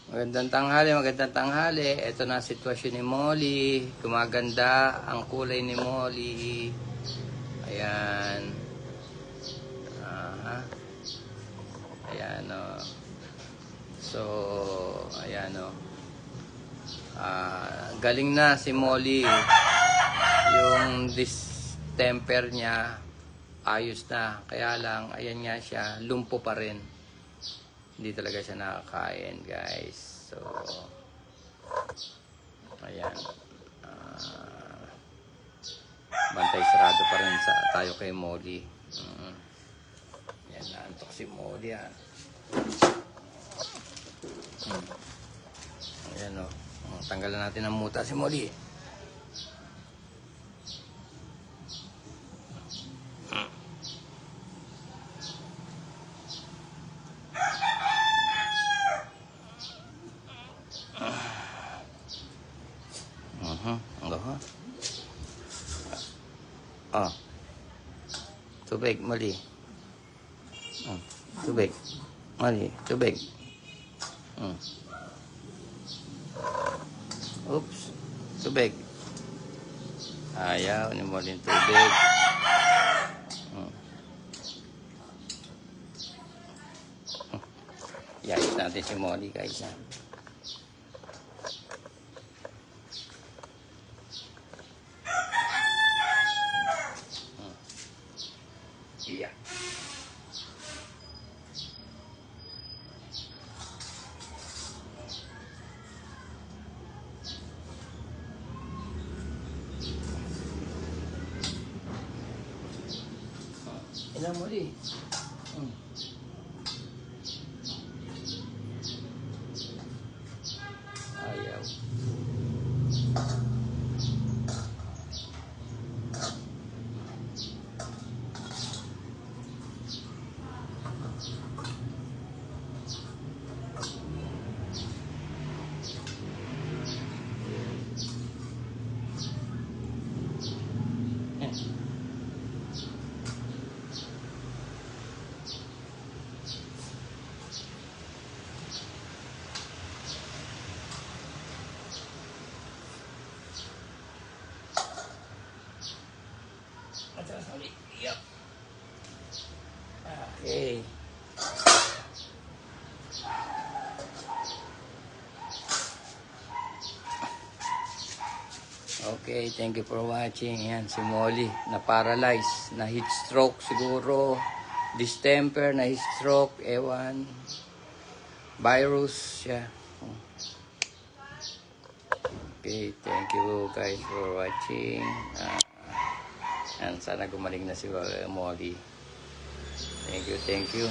Magandang tanghali, magandang tanghali. Ito na ang sitwasyon ni Molly. Gumaganda ang kulay ni Molly. Ayan. Aha. Ayan o. So, ayan o. Galing na si Molly. Yung distemper niya, ayos na. Kaya lang, ayan nga siya, lumpo pa rin. Hindi talaga siya nakakain, guys. So, ayan. Bantay sarado pa rin tayo kay Molly. Ayan, naantok si Molly, ha. Ayan, o. Tanggalan natin ang muta si Molly. Oh. Tubig, Molly. Tubig. Molly, tubig. Oops. Tubig. Ayaw ni Molly tubig. Yayos natin si Molly, guys. Yeah. Ilan Molly? Ayaw. Yep. Okay. Okay, thank you for watching. Yan, si Molly, na-paralyze, na-heat stroke siguro, distemper, na-heat stroke, ewan, virus, siya. Okay, thank you guys for watching. Yan, sana gumaling na si Molly. Thank you, thank you.